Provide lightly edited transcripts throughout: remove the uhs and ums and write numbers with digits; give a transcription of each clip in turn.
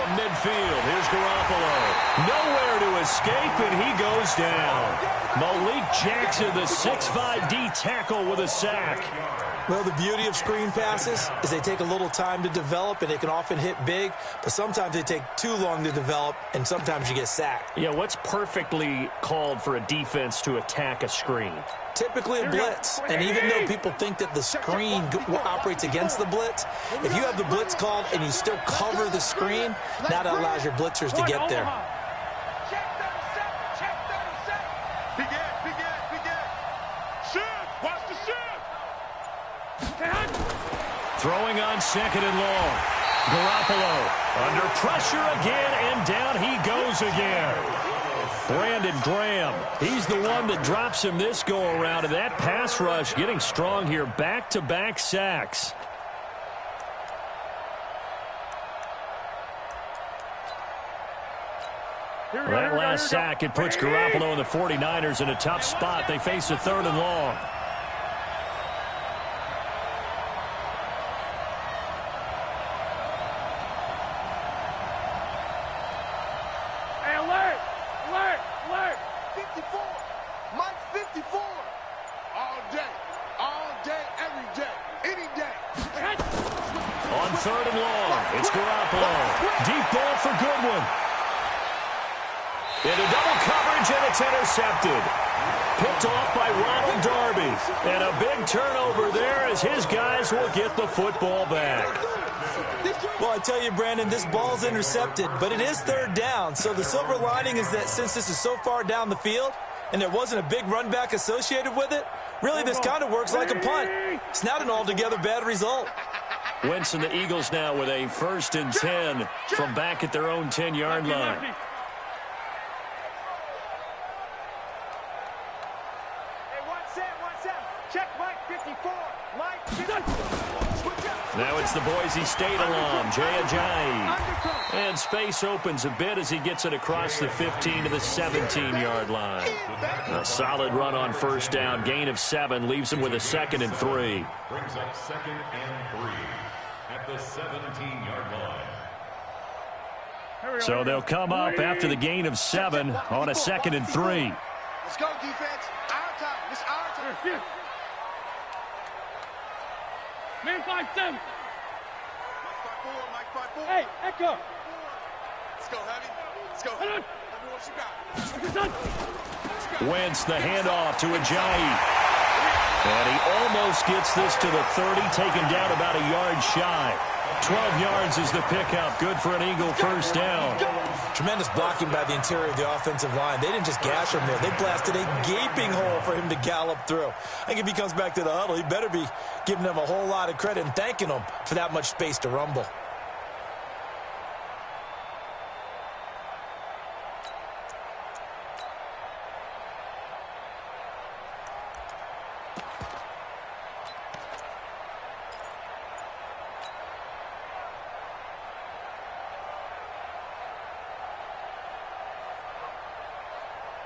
from midfield. Here's Garoppolo. Nowhere to escape, and he goes down. Malik Jackson, the 6'5" D tackle with a sack. Well, the beauty of screen passes is they take a little time to develop, and they can often hit big, but sometimes they take too long to develop, and sometimes you get sacked. Yeah, what's perfectly called for a defense to attack a screen? Typically a blitz, and even though people think that the screen operates against the blitz, if you have the blitz called and you still cover the screen, now that allows your blitzers to get there. Throwing on 2nd and long. Garoppolo under pressure again, and down he goes again. Brandon Graham, he's the one that drops him this go-around, and that pass rush getting strong here. Back-to-back sacks. That last sack, it puts Garoppolo and the 49ers in a tough spot. They face a 3rd and long. On 3rd and long, it's Garoppolo. Deep ball for Goodwin. Into double coverage, and it's intercepted. Picked off by Ronald Darby. And a big turnover there as his guys will get the football back. Well, I tell you, Brandon, this ball's intercepted, but it is 3rd down. So the silver lining is that since this is so far down the field and there wasn't a big run back associated with it, really this kind of works like a punt. It's not an altogether bad result. Wentz and the Eagles now with a 1st and 10 from back at their own 10-yard line. Now it's the Boise State alum, Jay Ajayi. And space opens a bit as he gets it across the 15 to the 17-yard line. A solid run on 1st down. Gain of 7 leaves him with a 2nd and 3. Brings up 2nd and 3 at the 17-yard line. So they'll come up after the gain of 7 on a 2nd and 3. Let's go, defense. Our time. It's our time. Man 5-7. Mike 5-4. Mike 5-4. Hey, Echo. Let's go, Heavy. Let's go. Hold on. What you got? Wentz the handoff to Ajayi. And he almost gets this to the 30, taken down about a yard shy. 12 yards is the pickup. Good for an Eagle 1st down. Tremendous blocking by the interior of the offensive line. They didn't just gash him there. They blasted a gaping hole for him to gallop through. I think if he comes back to the huddle, he better be giving them a whole lot of credit and thanking them for that much space to rumble.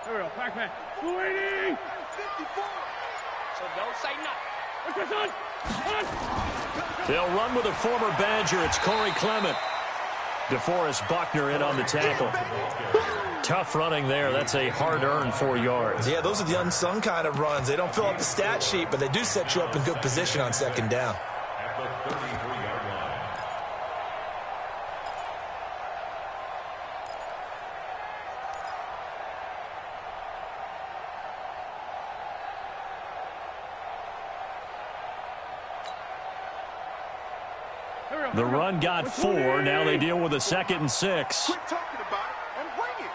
Here we go, Pac-Man. 280! 54. So don't say nothing. They'll run with a former Badger. It's Corey Clement. DeForest Buckner in on the tackle. Tough running there. That's a hard-earned 4 yards. Yeah, those are the unsung kind of runs. They don't fill up the stat sheet, but they do set you up in good position on 2nd down. At the 33-yard line. The run got 4. Now they deal with a 2nd and 6. Quit talking about it and bring it.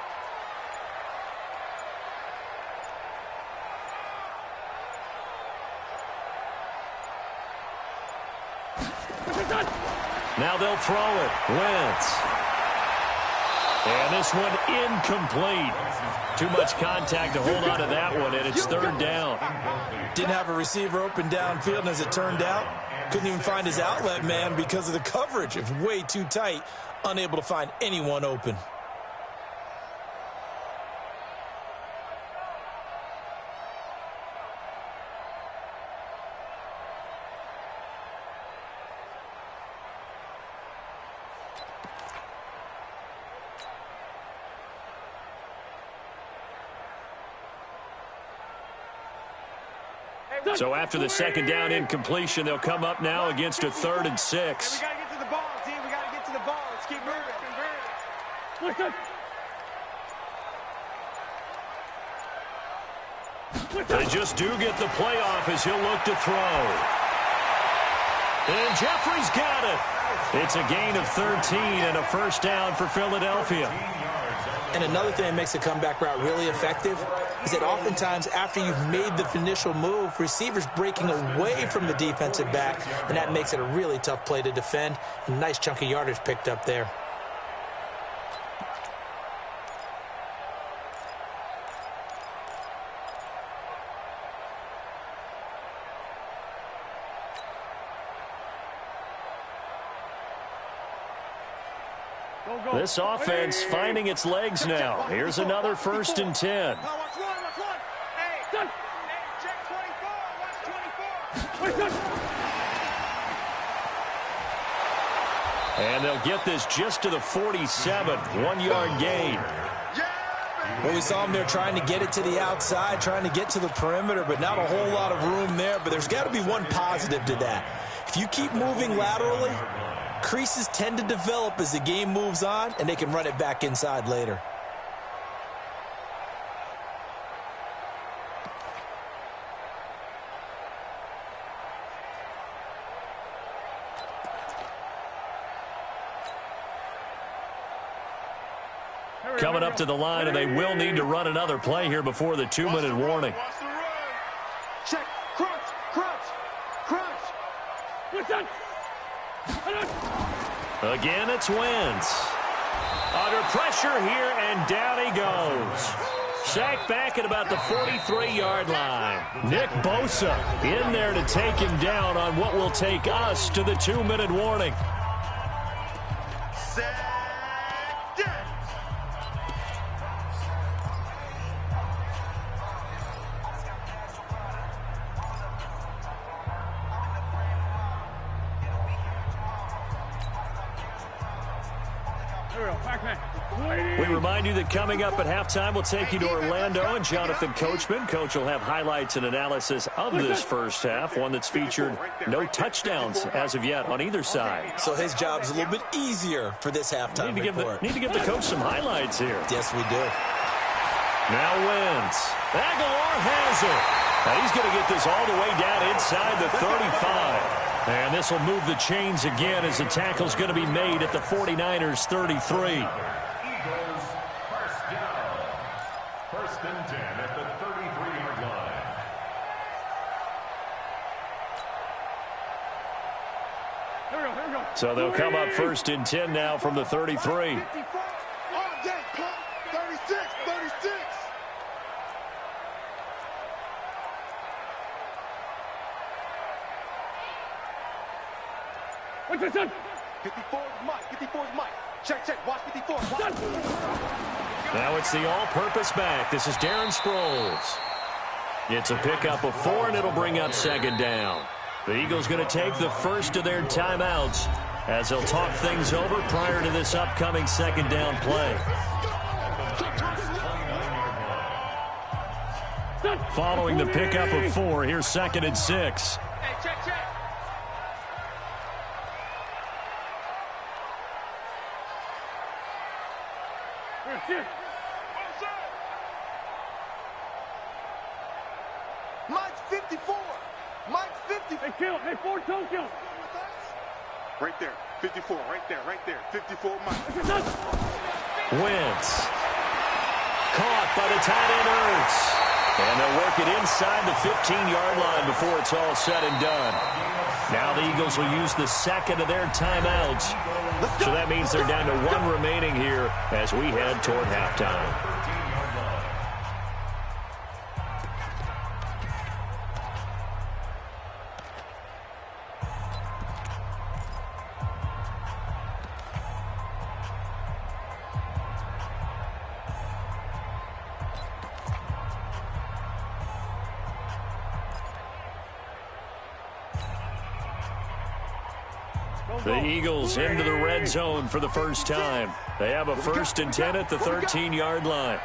Now they'll throw it. Wentz. And this one incomplete. Too much contact to hold on to that one, and it's 3rd down. Didn't have a receiver open downfield, and as it turned out, couldn't even find his outlet man because of the coverage. It was way too tight, unable to find anyone open. So after the second down incompletion, they'll come up now against a 3rd and 6. We got to get to the ball, team. We got to get to the ball. Let's keep moving. They just do get the playoff as he'll look to throw. And Jeffrey's got it. It's a gain of 13 and a first down for Philadelphia. And another thing that makes a comeback route really effective is that oftentimes after you've made the initial move, receivers breaking away from the defensive back, and that makes it a really tough play to defend. A nice chunk of yardage picked up there. This offense finding its legs now. Here's another 1st and 10. Watch one. Hey, check 24. Watch 24. And they'll get this just to the 47. 1-yard gain. Well, we saw them there trying to get it to the outside, trying to get to the perimeter, but not a whole lot of room there. But there's got to be one positive to that. If you keep moving laterally, creases tend to develop as the game moves on, and they can run it back inside later. Coming up to the line, and they will need to run another play here before the 2-minute warning. Check. Crunch. Again, it's Wentz. Under pressure here, and down he goes. Sacked back at about the 43-yard line. Nick Bosa in there to take him down on what will take us to the 2-minute warning. We remind you that coming up at halftime, we'll take you to Orlando and Jonathan Coachman. Coach will have highlights and analysis of this first half, one that's featured no touchdowns as of yet on either side. So his job's a little bit easier for this halftime report. Need to give the coach some highlights here. Yes, we do. Now Wentz. Aguilar has it. And he's going to get this all the way down inside the 35. And this will move the chains again as the tackle's going to be made at the 49ers' 33. Eagles, first down. 1st and 10 at the 33-yard line. Here we go. So they'll come up 1st and 10 now from the 33. 54. All day, 36. What's this done? 54 is Mike. Check. Watch 54. Watch. Now it's the all-purpose back. This is Darren Sproles. It's a pickup of 4, and it'll bring up 2nd down. The Eagles going to take the first of their timeouts as they'll talk things over prior to this upcoming 2nd down play. Following the pickup of 4, here's 2nd and 6. Hey, check. Mike's 54. Hey, kill. Hey, 4-toe kill. Right there. 54. Right there. 54 Mike. Wentz. Caught by the tight end Ertz. And they'll work it inside the 15-yard line before it's all said and done. Now the Eagles will use the 2nd of their timeouts. So that means they're down to 1 remaining here as we head toward halftime. The Eagles into the red zone for the first time. They have a 1st and 10 at the 13-yard line.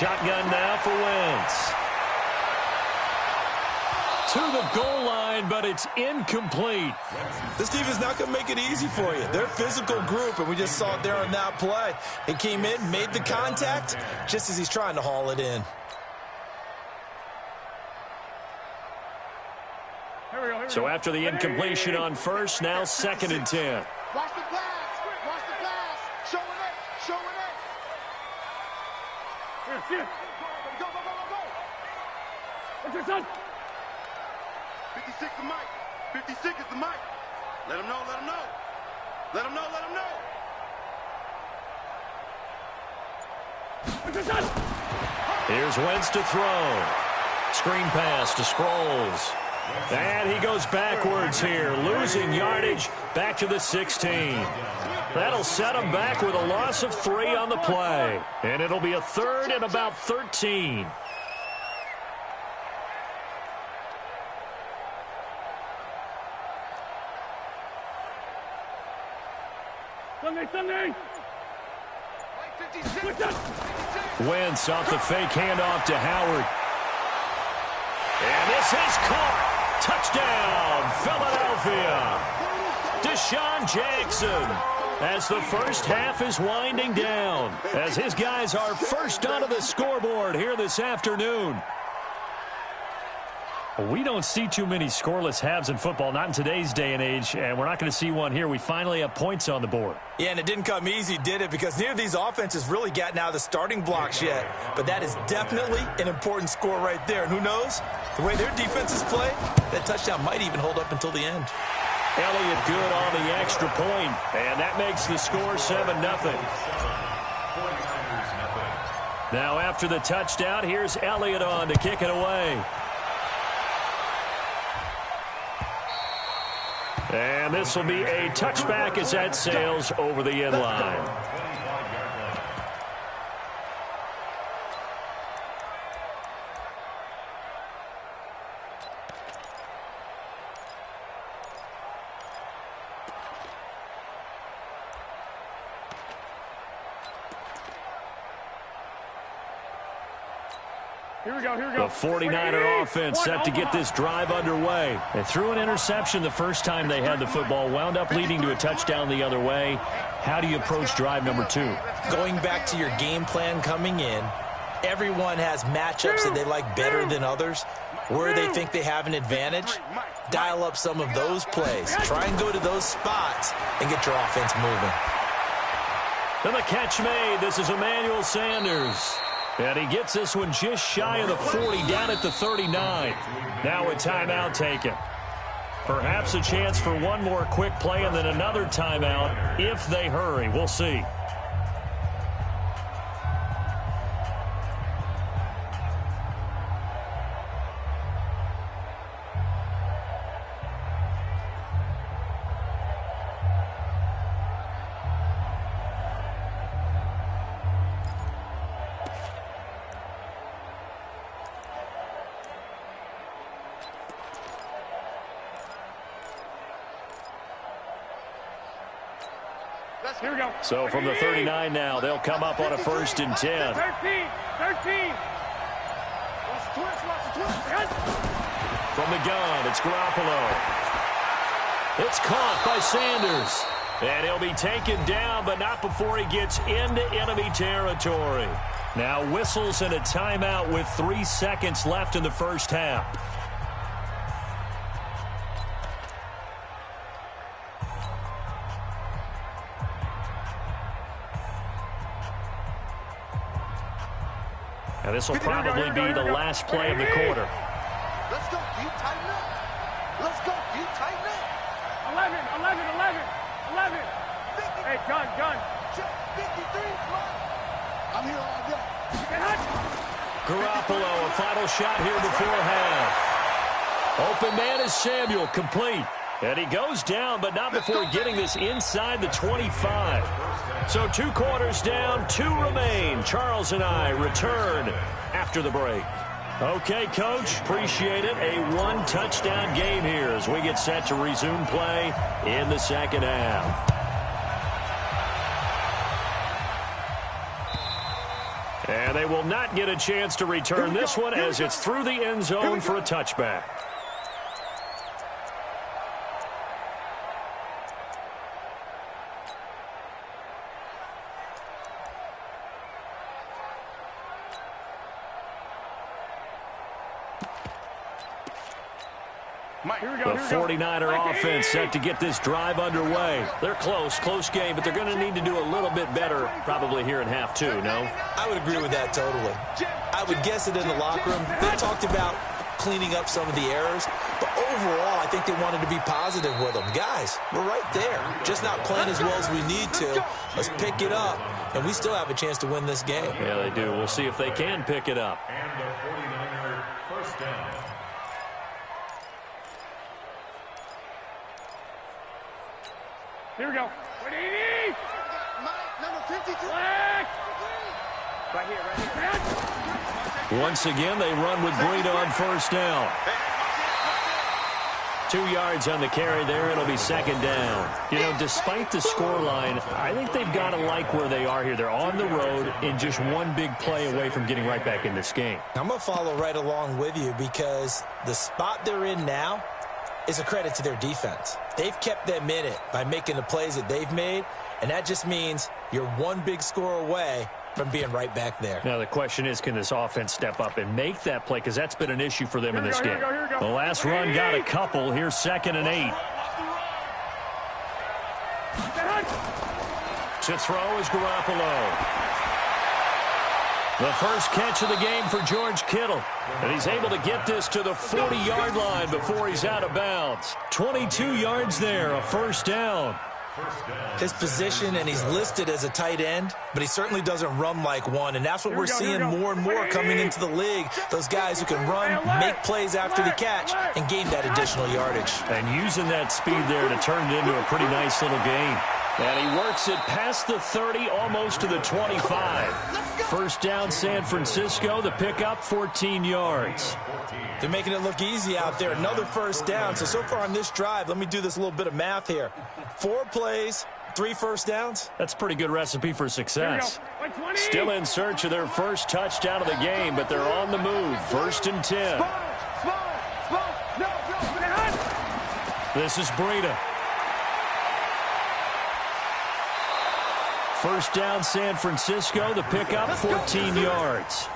Shotgun now for Wentz. To the goal line, but it's incomplete. This team is not going to make it easy for you. They're a physical group, and we just saw it there on that play. He came in, made the contact, just as he's trying to haul it in. So after the incompletion on first, now 2nd and 10. Watch the pass. Watch the pass. Showing it. Showing it. Here. Go, go, go, go, go. What's your son? 56 is Mike. 56 is the Mike. Let him know, let him know. Let him know, let him know. What's your son? Here's Wentz to throw. Screen pass to Sproles. And he goes backwards here, losing yardage back to the 16. That'll set him back with a loss of 3 on the play. And it'll be a 3rd and about 13. Sunday. Wentz off the fake handoff to Howard. And this is caught. Touchdown, Philadelphia. Deshaun Jackson, as the first half is winding down, as his guys are first onto the scoreboard here this afternoon. We don't see too many scoreless halves in football, not in today's day and age, and we're not going to see one here. We finally have points on the board. Yeah, and it didn't come easy, did it? Because neither of these offenses really gotten out of the starting blocks yet. But that is definitely an important score right there. And who knows? The way their defenses play, that touchdown might even hold up until the end. Elliott good on the extra point, and that makes the score 7-0. Now after the touchdown, here's Elliott on to kick it away. And this will be a touchback as that sails over the end line. Here we go. The 49er offense set to get this drive underway. They threw an interception the first time they had the football, wound up leading to a touchdown the other way. How do you approach drive number 2? Going back to your game plan coming in, everyone has matchups that they like better than others. Where they think they have an advantage, dial up some of those plays. Try and go to those spots and get your offense moving. And the catch made. This is Emmanuel Sanders. And he gets this one just shy of the 40, down at the 39. Now a timeout taken. Perhaps a chance for one more quick play and then another timeout if they hurry. We'll see. Here we go. So from the 39 now, they'll come up on a 1st and 10. 13. From the gun, it's Garoppolo. It's caught by Sanders. And he'll be taken down, but not before he gets into enemy territory. Now whistles and a timeout with 3 seconds left in the first half. And this will probably be the last play of the quarter. Let's go, you tighten up. Let's go, you tighten up. 11. Hey, gun. 53, I'm here all day. Garoppolo, a final shot here before half. Open man is Samuel, complete. And he goes down, but not before getting this inside the 25. So 2 quarters down, 2 remain. Charles and I return after the break. Okay, Coach, appreciate it. A 1-touchdown game here as we get set to resume play in the second half. And And they will not get a chance to return this one as it's through the end zone for a touchback. The 49er offense set to get this drive underway. They're close game, but they're going to need to do a little bit better probably here in half two, no? I would agree with that totally. I would guess it in the locker room. They talked about cleaning up some of the errors, but overall, I think they wanted to be positive with them. Guys, we're right there. Just not playing as well as we need to. Let's pick it up, and we still have a chance to win this game. Yeah, they do. We'll see if they can pick it up. And the 49er first down. Here we go. Number 53. Right here. Once again, they run with Breida on first down. 2 yards on the carry there. It'll be second down. You know, despite the scoreline, I think they've got to like where they are here. They're on the road and just one big play away from getting right back in this game. I'm going to follow right along with you because the spot they're in now is a credit to their defense. They've kept them in it by making the plays that they've made, and that just means you're one big score away from being right back there. Now, the question is, can this offense step up and make that play? Because that's been an issue for them in this game. The last run got a couple. Here's 2nd and 8. To throw is Garoppolo. The first catch of the game for George Kittle. And he's able to get this to the 40-yard line before he's out of bounds. 22 yards there, a first down. His position, and he's listed as a tight end, but he certainly doesn't run like one, and that's what we're seeing more and more coming into the league. Those guys who can run, make plays after the catch, and gain that additional yardage. And using that speed there to turn it into a pretty nice little game. And he works it past the 30, almost to the 25. First down, San Francisco. The pickup, 14 yards. They're making it look easy out there. Another first down. So far on this drive, let me do this little bit of math here. 4 plays, 3 first downs. That's a pretty good recipe for success. Still in search of their first touchdown of the game, but they're on the move. 1st and 10. This is Breida. First down, San Francisco. The pickup, 14 yards.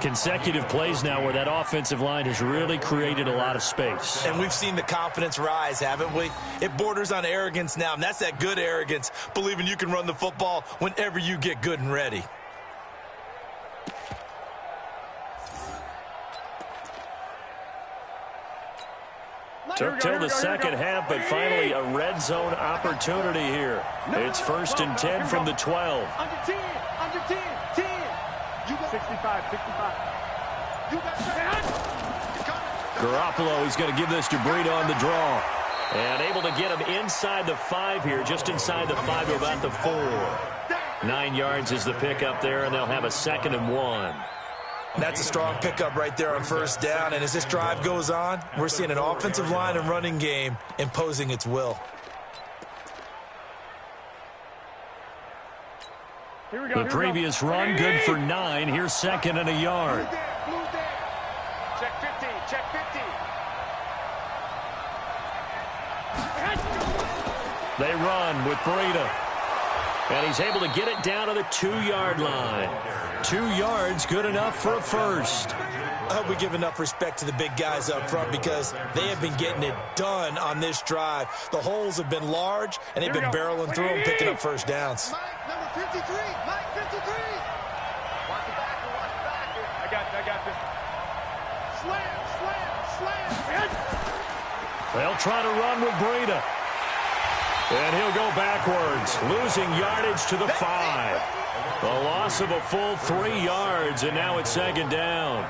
Consecutive plays now where that offensive line has really created a lot of space. And we've seen the confidence rise, haven't we? It borders on arrogance now, and that's that good arrogance, believing you can run the football whenever you get good and ready. Took till the second half, but finally a red zone opportunity here. It's 1st and 10 from the 12. Under 10. 10. 65. Garoppolo, he's going to give this to Breida on the draw. And able to get him inside the 5 here, just inside the 5 to about the 4. 9 yards is the pickup there, and they'll have a 2nd and 1. That's a strong pickup right there on first down. And as this drive goes on, we're seeing an offensive line and running game imposing its will. The previous run, good for 9. Here's 2nd and a yard. Check 15. Check 15. They run with Breida. And he's able to get it down to the 2-yard line. 2 yards, good enough for a first. I hope we give enough respect to the big guys up front because they have been getting it done on this drive. The holes have been large, and they've been barreling through them, picking up first downs. Mike, number 53. Mike, 53. Watch the backer. I got this. Slam. They'll try to run with Breida. And he'll go backwards, losing yardage to the 5. The loss of a full 3 yards, and now it's 2nd down.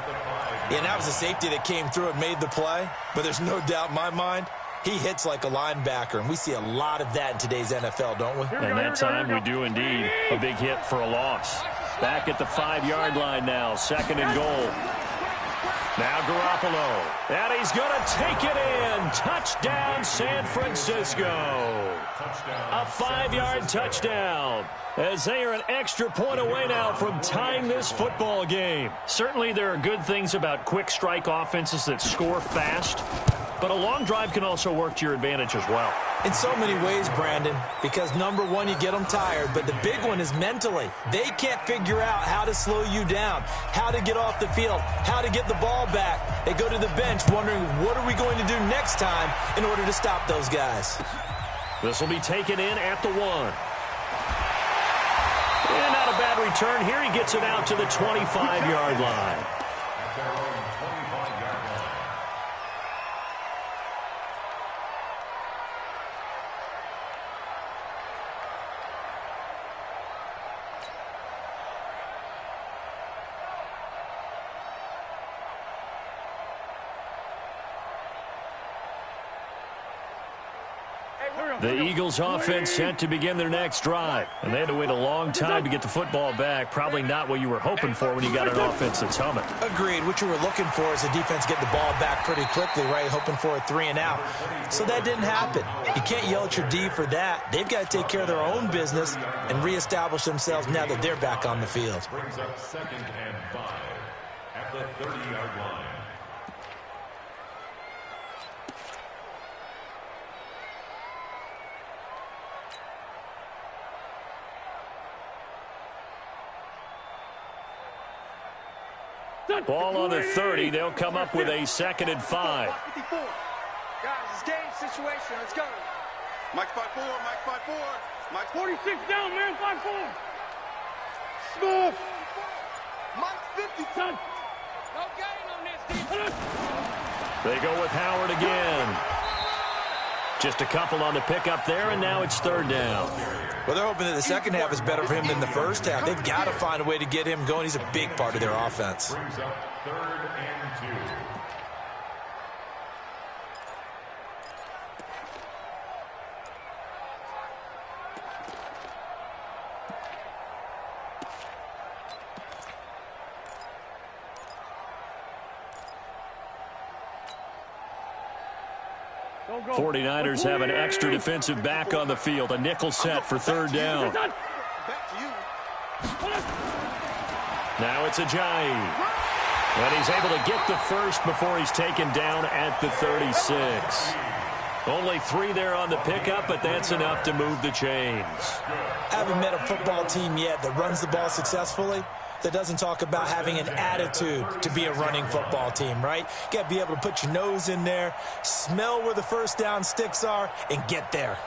Yeah, that was a safety that came through and made the play, but there's no doubt in my mind he hits like a linebacker, and we see a lot of that in today's NFL, don't we? And that time we do indeed. A big hit for a loss. Back at the 5-yard line now, 2nd and goal. Now Garoppolo. And he's going to take it in. Touchdown, San Francisco. A 5-yard touchdown. As they are an extra point away now from tying this football game. Certainly there are good things about quick strike offenses that score fast. But a long drive can also work to your advantage as well. In so many ways, Brandon, because number one, you get them tired, but the big one is mentally. They can't figure out how to slow you down, how to get off the field, how to get the ball back. They go to the bench wondering, what are we going to do next time in order to stop those guys? This will be taken in at the 1. And not a bad return. Here he gets it out to the 25-yard line. The Eagles offense set to begin their next drive. And they had to wait a long time to get the football back. Probably not what you were hoping for when you got an offense that's humming. Agreed. What you were looking for is the defense get the ball back pretty quickly, right? Hoping for a 3 and out. So that didn't happen. You can't yell at your D for that. They've got to take care of their own business and reestablish themselves now that they're back on the field. Brings up 2nd and 5 at the 30-yard line. Ball on the 30. They'll come up with a 2nd and 5. Guys, it's game situation. Let's go. Mike 5-4, Mike 5-4. Mike 46 down, man. 5-4. Smooth. Mike 50. Son. No gain on this defense. They go with Howard again. Just a couple on the pickup there, and now it's 3rd down. Well, they're hoping that the second half is better for him than the first half. They've got to find a way to get him going. He's a big part of their offense. Brings up 3rd and 2. Don't go. 49ers have an extra defensive back on the field. A nickel set for 3rd down. Back to you. Now it's Ajayi. And he's able to get the first before he's taken down at the 36. Only 3 there on the pickup, but that's enough to move the chains. I haven't met a football team yet that runs the ball successfully that doesn't talk about having an attitude to be a running football team, right? You got to be able to put your nose in there, smell where the first down sticks are, and get there.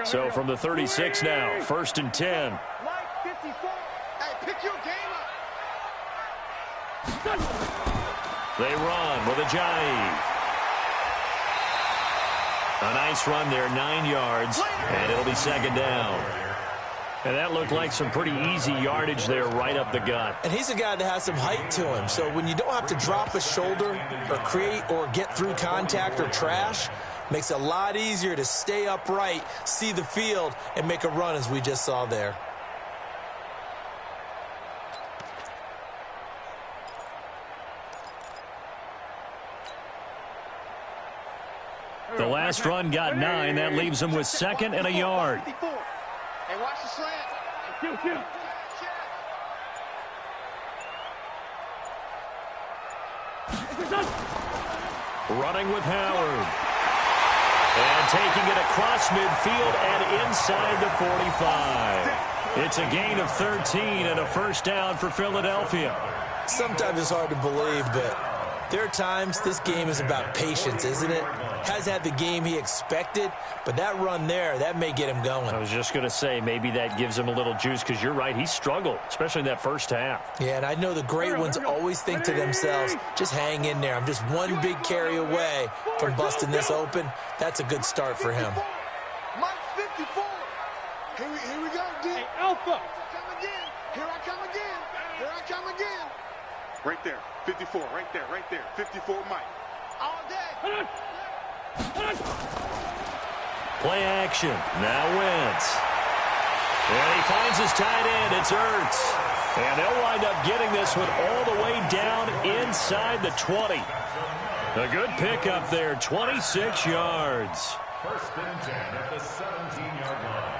So from the 36 now, 1st and 10. Mike 54. Hey, pick your game up. They run with Ajayi. A nice run there, 9 yards, and it'll be 2nd down. And that looked like some pretty easy yardage there right up the gut. And he's a guy that has some height to him. So when you don't have to drop a shoulder or create or get through contact or trash, makes it a lot easier to stay upright, see the field, and make a run as we just saw there. The last run got 9. That leaves him with 2nd and a yard. Hey, watch the slant. Kill. Running with Howard. And taking it across midfield and inside the 45. It's a gain of 13 and a 1st down for Philadelphia. Sometimes it's hard to believe, but there are times this game is about patience, isn't it? Has had the game he expected, but that run there, that may get him going. I was just going to say, maybe that gives him a little juice, because you're right, he struggled, especially in that first half. Yeah, and I know the great ones always think to themselves, just hang in there. I'm just one big carry away from busting this open. That's a good start for him. Mike 54. Here we go, D. Hey, Alpha. Come again. Here I come again. Here I come again. Right there. 54. Right there. 54 Mike. All day. Play action. Now Wentz. And he finds his tight end. It's Ertz. And they'll wind up up getting this one all the way down inside the 20. A good pickup there, 26 yards. First and 10 at the 17-yard line.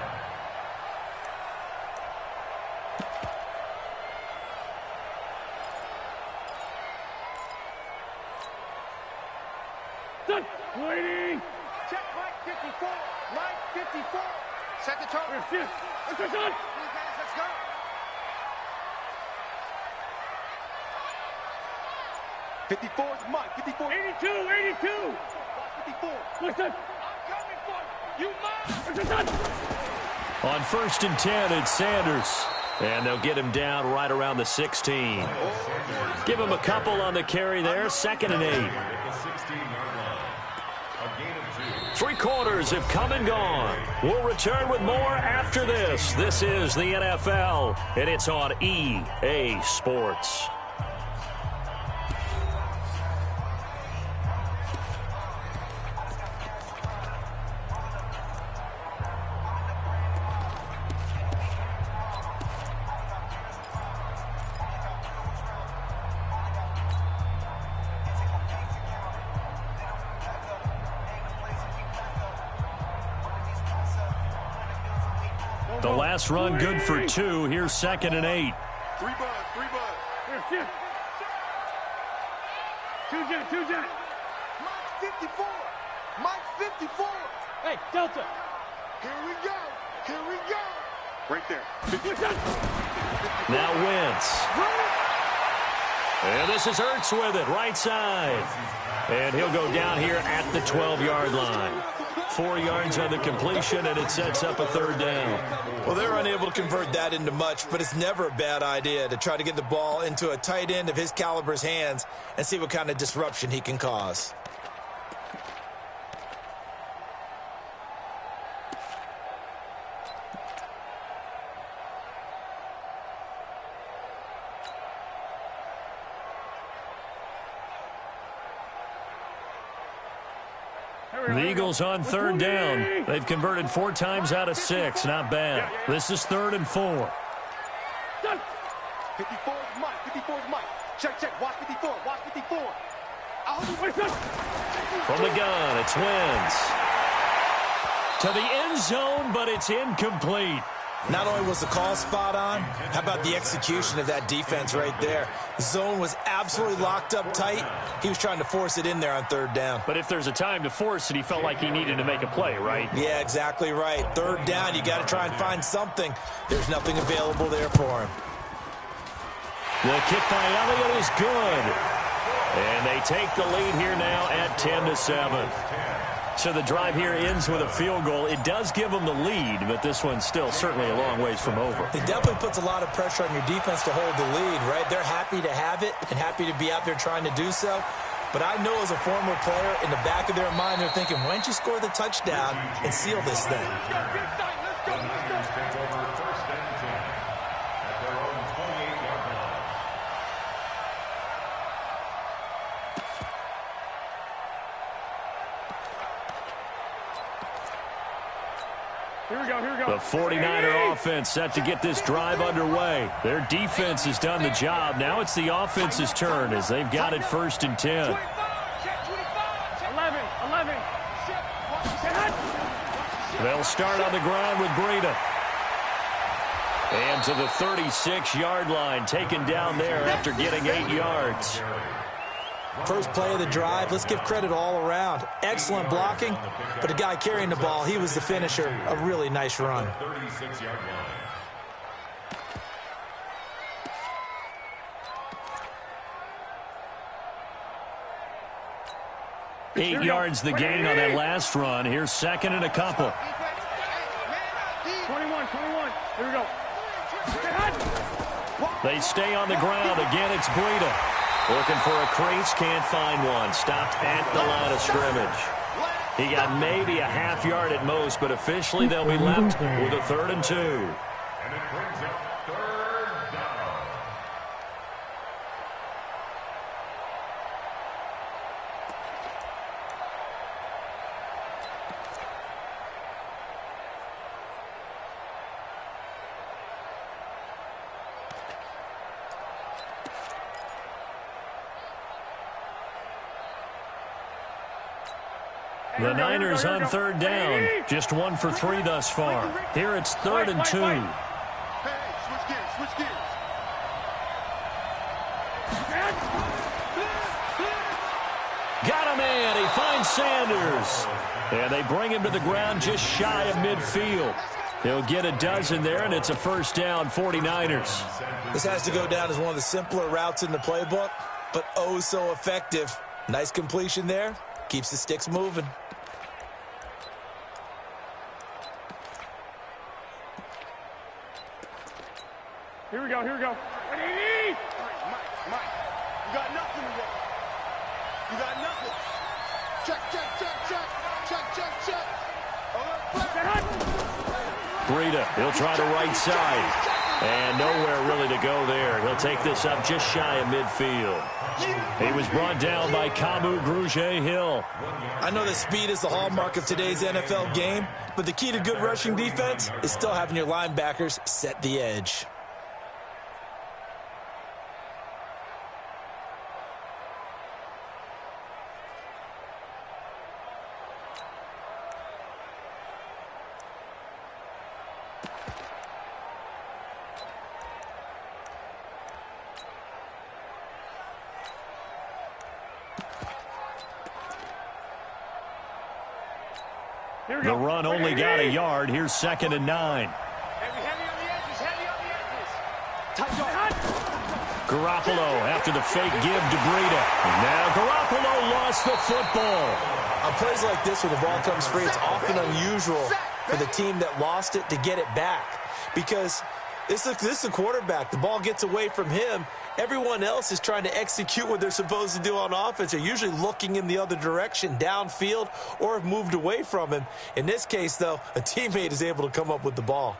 Waiting. Check Mike 54. Mike 54. Set the tone. Let's go. Let's go. 54 is Mike. 54. 82. 54. Listen. I'm coming for you. You must. On first and 10, it's Sanders. And they'll get him down right around the 16. Give him a couple on the carry there. Second and 8. Three quarters have come and gone. We'll return with more after this. This is the NFL, and it's on EA Sports. The last run good for 2. Here's second and 8. Three bud. Two jet. Mike 54. Mike 54. Hey, Delta. Here we go. Right there. Now Wentz. And this is Ertz with it, right side. And he'll go down here at the 12-yard line. 4 yards on the completion, and it sets up a third down. Well, they're unable to convert that into much, but it's never a bad idea to try to get the ball into a tight end of his caliber's hands and see what kind of disruption he can cause. The Eagles on third down. They've converted 4 times out of 6. Not bad. This is 3rd and 4. 54 is Mike. 54 is Mike. Check. Watch 54. Watch 54. From the gun, it's Wentz. To the end zone, but it's incomplete. Not only was the call spot on, how about the execution of that defense right there? The zone was absolutely locked up tight. He was trying to force it in there on third down. But if there's a time to force it, he felt like he needed to make a play, right? Yeah, exactly right. Third down, you got to try and find something. There's nothing available there for him. The kick by Elliott is good. And they take the lead here now at 10-7. So the drive here ends with a field goal. It does give them the lead, but this one's still certainly a long ways from over. It definitely puts a lot of pressure on your defense to hold the lead, right? They're happy to have it and happy to be out there trying to do so. But I know as a former player, in the back of their mind, they're thinking, why don't you score the touchdown and seal this thing? Here we go. The 49er offense set to get this drive underway. Their defense has done the job. Now it's the offense's turn as they've got it 1st and 10. 11. They'll start on the ground with Breida. And to the 36-yard line, taken down there after getting 8 yards. First play of the drive, let's give credit all around. Excellent blocking, but the guy carrying the ball, he was the finisher. A really nice run. 36-yard line. 8 yards the gain on that last run. Here's second and a couple. 21. Here we go. They stay on the ground. Again, it's Breida. Looking for a crease, can't find one. Stopped at the line of scrimmage. He got maybe a half yard at most, but officially they'll be left with a 3rd and 2. And it brings up 3rd down. The Niners on third down. Just 1 for 3 thus far. Here it's 3rd and 2. Hey, switch gears, switch gears. Got a man. He finds Sanders. And they bring him to the ground just shy of midfield. He'll get a dozen there, and it's a first down, 49ers. This has to go down as one of the simpler routes in the playbook, but oh so effective. Nice completion there. Keeps the sticks moving. Here we go, here we go. Ready? Mike, you got nothing to work. You got nothing. Check, check, check, check. Check, check, check. Breida, he'll try the right side. And nowhere really to go there. He'll take this up just shy of midfield. He was brought down by Kamu Grugier-Hill. I know that speed is the hallmark of today's NFL game, but the key to good rushing defense is still having your linebackers set the edge. The run only got a yard. Here's 2nd and 9. Heavy on the edges, heavy on the edges. Tight on. Garoppolo after the fake give to Breida. Now Garoppolo lost the football. On plays like this where the ball comes free, it's often unusual for the team that lost it to get it back. Because this is the quarterback. The ball gets away from him. Everyone else is trying to execute what they're supposed to do on offense. They're usually looking in the other direction, downfield, or have moved away from him. In this case, though, a teammate is able to come up with the ball.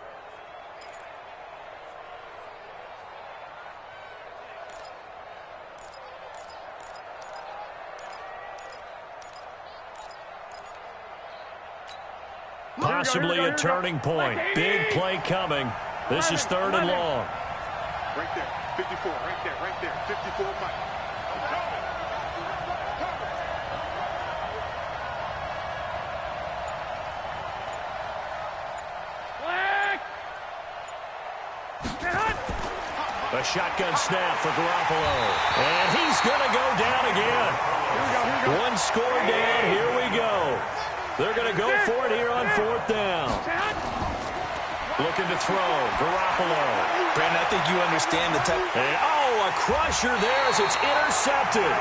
Possibly a turning point. Big play coming. This is 3rd and long. Right there, 54, right there, right there. 54, Mike. A shotgun snap for Garoppolo. And he's going to go down again. One score down. Here we go. They're going to go for it here on 4th down. Looking to throw. Garoppolo. Brandon, I think you understand the type. And, oh, a crusher there as it's intercepted.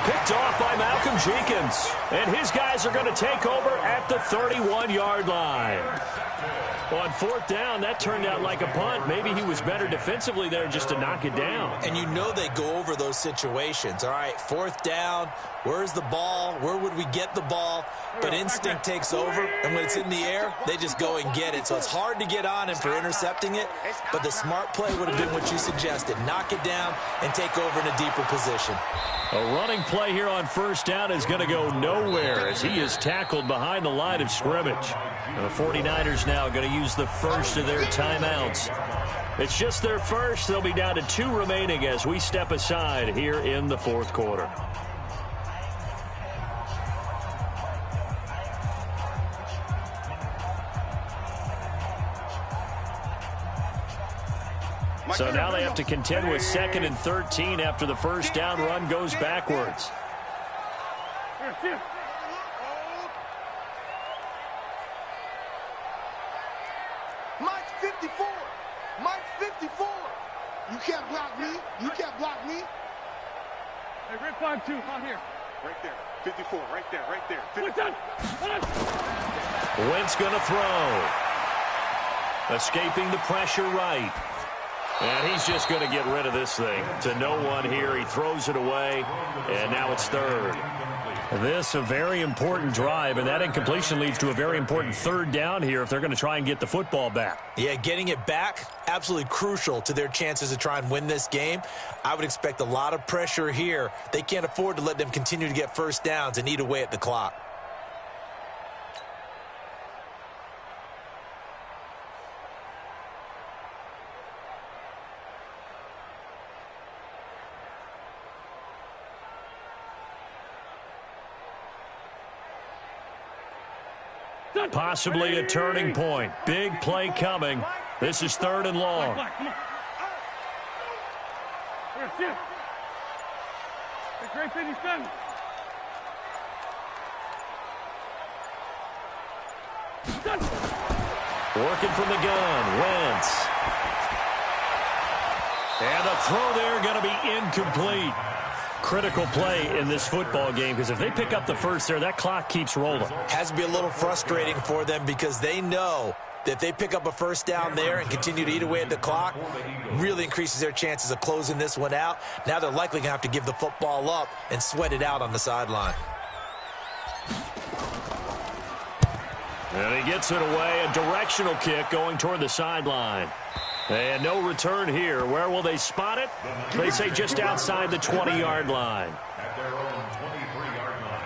Picked off by Malcolm Jenkins. And his guys are going to take over at the 31-yard line. On 4th down, that turned out like a punt. Maybe he was better defensively there just to knock it down. And you know they go over those situations. All right, 4th down, where's the ball? Where would we get the ball? But instinct takes over, and when it's in the air, they just go and get it. So it's hard to get on him for intercepting it, but the smart play would have been what you suggested. Knock it down and take over in a deeper position. A running play here on 1st down is going to go nowhere as he is tackled behind the line of scrimmage. And the 49ers now going to use the first of their timeouts. It's just their first. They'll be down to 2 remaining as we step aside here in the 4th quarter. So now they have to contend with 2nd and 13 after the first down run goes backwards. Mike 54. Mike 54. You can't block me. You can't block me. Hey, Rip 5-2, on here. Right there. 54. Right there. Right there. 50. Wentz going to throw. Escaping the pressure right. And he's just going to get rid of this thing to no one here. He throws it away, and now it's 3rd. This a very important drive, and that incompletion leads to a very important 3rd down here if they're going to try and get the football back. Yeah, getting it back, absolutely crucial to their chances to try and win this game. I would expect a lot of pressure here. They can't afford to let them continue to get first downs and eat away at the clock. Possibly a turning point. Big play coming. This is 3rd and long. Come on. Here, great 57. Working from the gun. Wentz. And the throw there going to be incomplete. Critical play in this football game, because if they pick up the first there, that clock keeps rolling. Has to be a little frustrating for them because they know that if they pick up a first down there and continue to eat away at the clock, really increases their chances of closing this one out. Now they're likely going to have to give the football up and sweat it out on the sideline. And he gets it away. A directional kick going toward the sideline. And no return here. Where will they spot it? They say just outside the 20-yard line. At their own 23-yard line.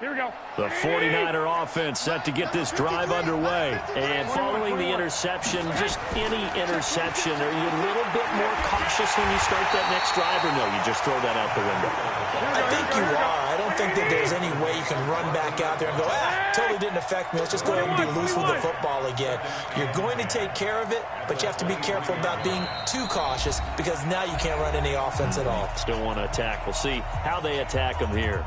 Here we go. The 49er offense set to get this drive underway. And following the interception, just any interception, are you a little bit more cautious when you start that next drive, or no, you just throw that out the window? I think you are. I don't think that there's any way you can run back out there and go, totally didn't affect me. Let's just go ahead and be loose with the football again. You're going to take care of it, but you have to be careful about being too cautious because now you can't run any offense at all. Still want to attack. We'll see how they attack them here.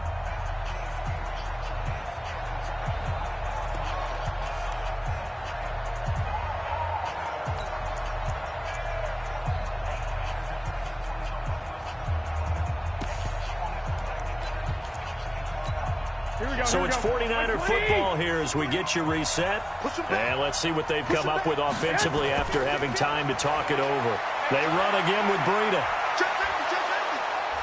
So it's 49er football here as we get you reset. And let's see what they've come up with offensively after having time to talk it over. They run again with Breida.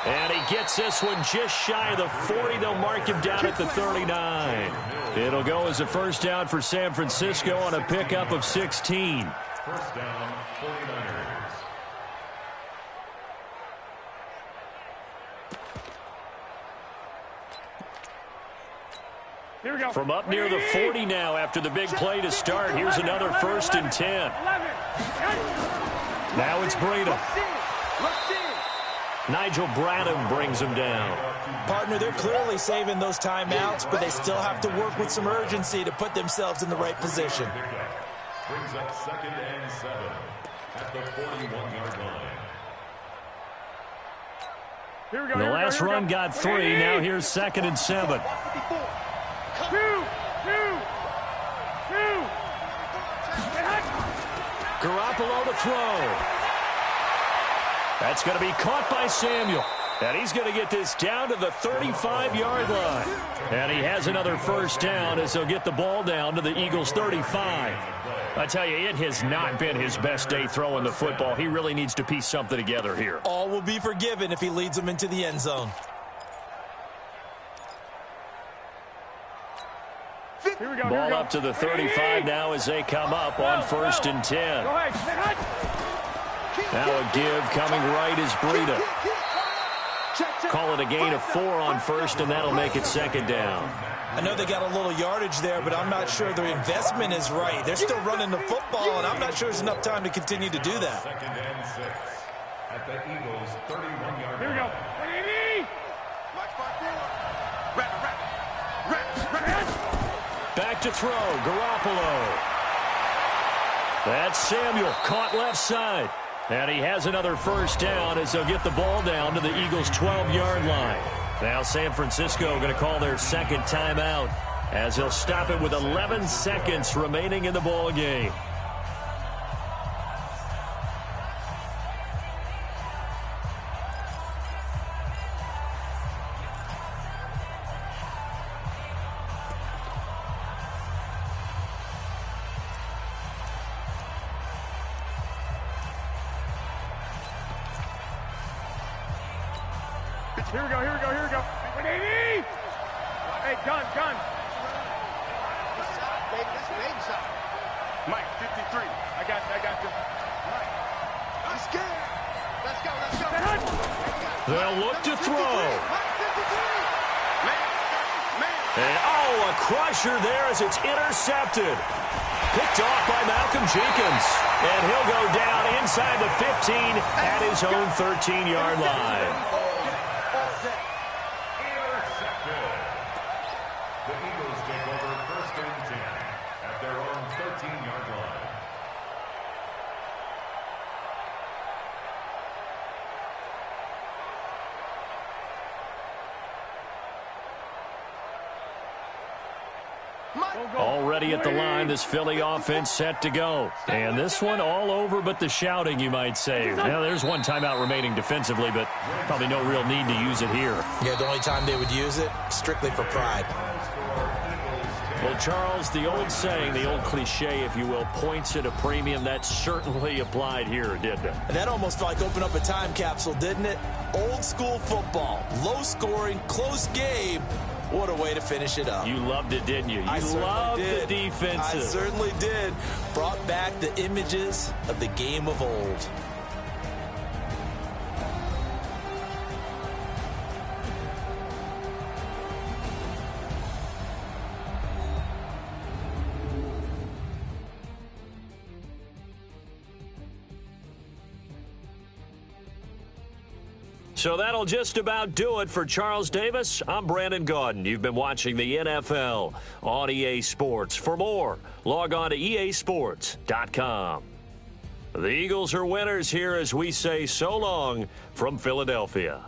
And he gets this one just shy of the 40. They'll mark him down at the 39. It'll go as a first down for San Francisco on a pickup of 16. First down, 49ers. Here we go. From up near the 40 now after the big play to start. Here's another 1st and 10. Now it's Breida. Nigel Bradham brings him down. Partner, they're clearly saving those timeouts, but they still have to work with some urgency to put themselves in the right position. Brings up 2nd and 7 at the 41-yard line. Here we go. The last run got 3. Now here's 2nd and 7. Two. Garoppolo to throw. That's going to be caught by Samuel. And he's going to get this down to the 35-yard line. And he has another first down as he'll get the ball down to the Eagles' 35. I tell you, it has not been his best day throwing the football. He really needs to piece something together here. All will be forgiven if he leads them into the end zone. Here we go. Ball up to the 35 now as they come up on 1st and 10. Go ahead. Now a give coming right is Breida. Call it a gain of 4 on 1st, and that'll make it 2nd down. I know they got a little yardage there, but I'm not sure their investment is right. They're still running the football, and I'm not sure there's enough time to continue to do that. 2nd and 6 at the Eagles' 31-yard line. Here we go. Back to throw, Garoppolo. That's Samuel, caught left side. And he has another first down as they'll get the ball down to the Eagles' 12-yard line. Now San Francisco going to call their 2nd timeout as they'll stop it with 11 seconds remaining in the ball game. Here we go. Hey, gun. Mike, 53. I got you. He's scared. Let's go. They'll look to throw. Man, And, oh, a crusher there as it's intercepted. Picked off by Malcolm Jenkins. And he'll go down inside the 15 at his own 13-yard line. Intercepted. The Eagles take over 1st and 10 at their own 13-yard line. Already at the line, this Philly offense set to go. And this one all over but the shouting, you might say. Now, there's one timeout remaining defensively, but probably no real need to use it here. Yeah, the only time they would use it, strictly for pride. Well, Charles, the old saying, the old cliche, if you will, points at a premium, that certainly applied here, didn't it? And that almost like opened up a time capsule, didn't it? Old school football, low scoring, close game. What a way to finish it up. You loved it, didn't you? You loved the defensive. I certainly did. Brought back the images of the game of old. So that'll just about do it for Charles Davis. I'm Brandon Gaudin. You've been watching the NFL on EA Sports. For more, log on to easports.com. The Eagles are winners here as we say so long from Philadelphia.